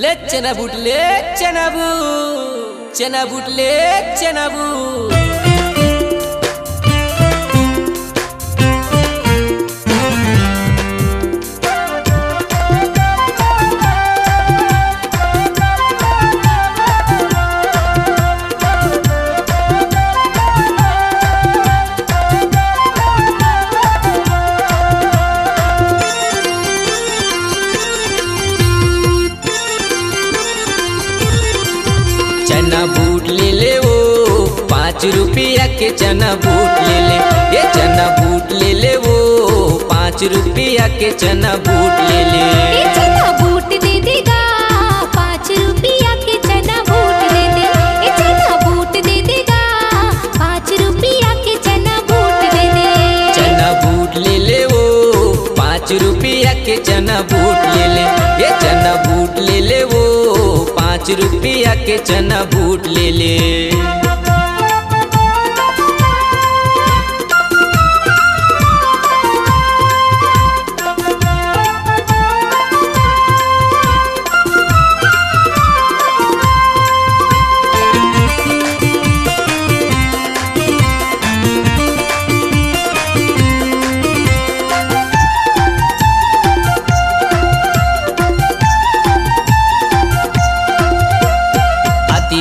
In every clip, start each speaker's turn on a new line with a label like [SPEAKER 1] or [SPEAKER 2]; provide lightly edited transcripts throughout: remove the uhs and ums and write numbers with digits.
[SPEAKER 1] ले चना बूट ले चना बूट चना बूट ले चना बूट। चना बूट ले ले वो 5 रुपया के चना बूट ले ले, ये चना बूट ले ले वो 5 रुपया के चना बूट ले ले।
[SPEAKER 2] ये चना बूट दे देगा 5 रुपया के चना बूट दे दे, ये चना बूट दे देगा 5 रुपया के चना बूट दे दे।
[SPEAKER 1] चना बूट ले ले वो 5 रुपया के चना बूट ले ले, ये चना बूट ले ले वो 5 रुपया के चना बूट ले ले।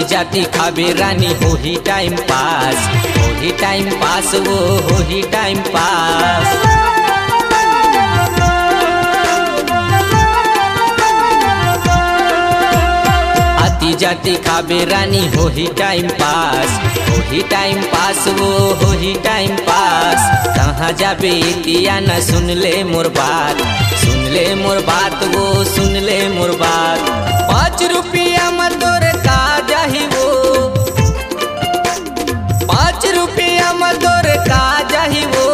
[SPEAKER 1] जाती खाबे रानी हो ही टाइम पास, हो ही टाइम पास वो हो ही टाइम पास। आती जाती खाबे रानी हो ही टाइम पास, हो ही टाइम पास वो हो ही टाइम पास। कहाँ जाबे इतिया न सुन ले मोर बात, सुन ले मोर बात वो सुन ले मोर बात। 5 रुपया में तोरे का जाही वो, 5 रुपया में तोरे का जाही वो।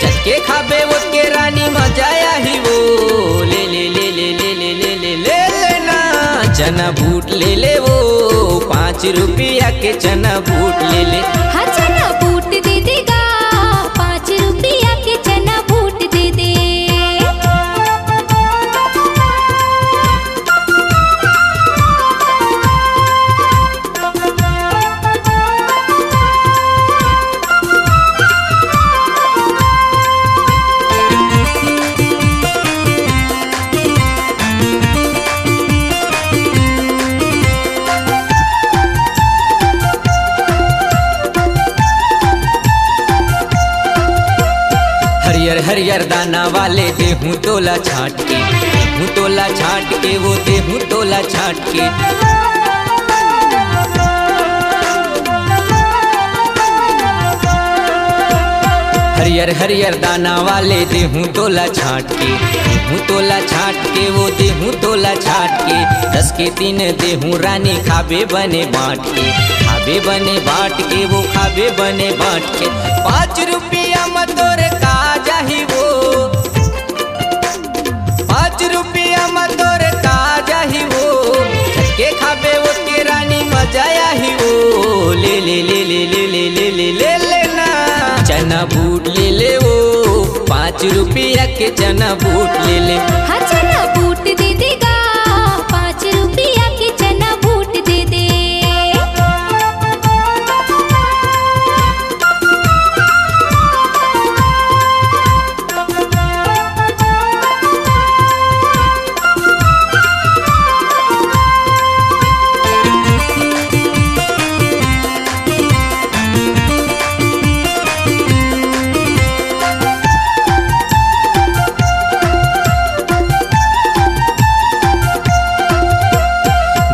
[SPEAKER 1] चटके खाबे वो के रानी मजा आही वो। ले ले ले ले ले ले ले ले ले लेना चना बूट ले ले वो 5 रुपया के चना बूट ले ले।
[SPEAKER 2] हाँ चना बूट दे देगा 5 रुपया के चना बूट दे दे।
[SPEAKER 1] हरियर हरियर दाना वाले देहूँ तोला छाट के, देहूँ तोला छाट के वो देहूँ तोला छाट के। हरियर हरियर दाना वाले देहूँ तोला छाट के, देहूँ तोला छाट के वो देहूँ तोला छाट के। 10 के 3 देहूँ रानी खाबे बने बाँट के, खाबे बने बाँट के वो खाबे बने बाँट के। 5 रुपया में तोरे का जाही वो, 5 रुपया में तोरे का जाही वो। छटके खाबे वो के रानी मजा आही वो। ले ले ले ले ले ले ले ले ले लेना चना बूट ले ले वो 5 रुपया के चना बूट ले ले।
[SPEAKER 2] हाँ चना बूट दे देगा 5 रुपया के चना बूट दे दे।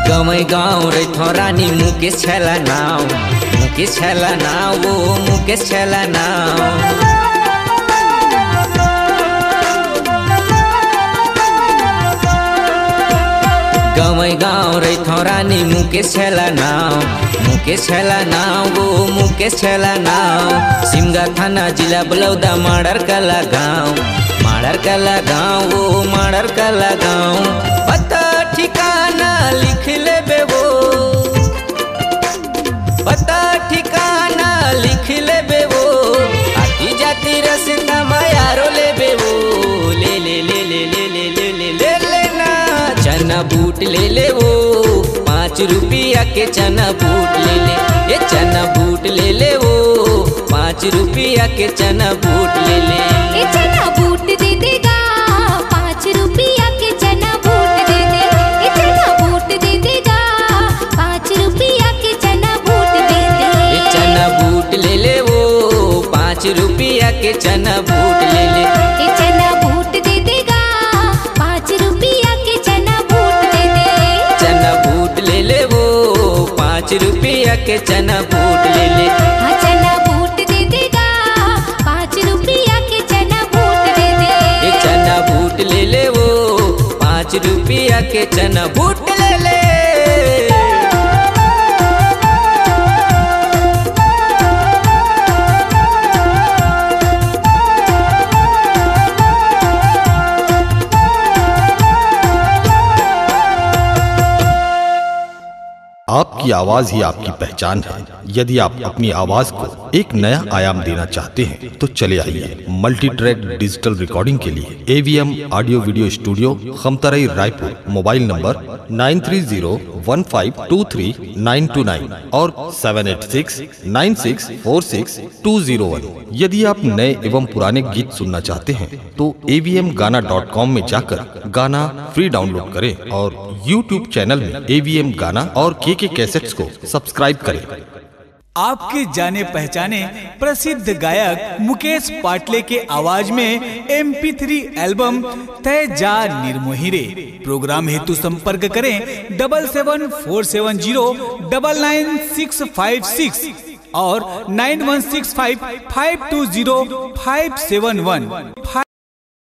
[SPEAKER 1] गवै गाँव रही रानी मुकेश छला नाव, मुकेश छला नाव वो मुकेश छला नाव। गवै गाँव रही रानी मुकेश छला नाव, मुकेश छला नाव वो मुकेश छला नाव। सिमगा थाना जिला बलौदा माड़र कला गाँव, माड़र कला गाँव वो माड़र कला गाँव। पता ठिकाना लिख ले बे वो, पता ठिकाना लिख ले बे वो। आती जाती रास्ता में यारो ले बे वो। ले ले ले ले ले ले ले ले लेना चना बूट ले ले वो 5 रुपया के चना बूट ले ले, ये चना बूट ले ले वो 5 रुपया के चना बूट ले ले।
[SPEAKER 2] ये चना बूट दे देगा 5 रुपया के चना बूट दे दे, ये चना बूट दे देगा 5 रुपया के चना बूट दे दे।
[SPEAKER 1] ये चना बूट ले ले वो 5 रुपया के चना बूट ले ले,
[SPEAKER 2] ये चना बूट दे देगा 5 रुपया के चना बूट दे दे।
[SPEAKER 1] चना बूट ले ले वो 5 रुपया के चना बूट ले ले।
[SPEAKER 2] हाँ चना बूट दे देगा 5 रुपया के चना बूट दे दे।
[SPEAKER 1] ये चना बूट ले ले वो 5 रुपया के चना बूट ले ले।
[SPEAKER 3] आपकी आवाज ही आपकी पहचान है। यदि आप अपनी आवाज को एक नया आयाम देना चाहते हैं तो चले आइए मल्टी ट्रैक डिजिटल रिकॉर्डिंग के लिए AVM audio video studio Khamtarai Raipur. Mobile number 9301523929 और 7869646201। यदि आप नए एवं पुराने गीत सुनना चाहते हैं तो avmgana.com में जाकर गाना फ्री डाउनलोड करें और YouTube चैनल में AVM गाना और के कैसेट्स को सब्सक्राइब करें।
[SPEAKER 4] आपके जाने पहचाने प्रसिद्ध गायक मुकेश पाटले के आवाज में MP3 एल्बम तय जा निर्मोहिरे। प्रोग्राम हेतु संपर्क करें 7747099656 और 9165520571।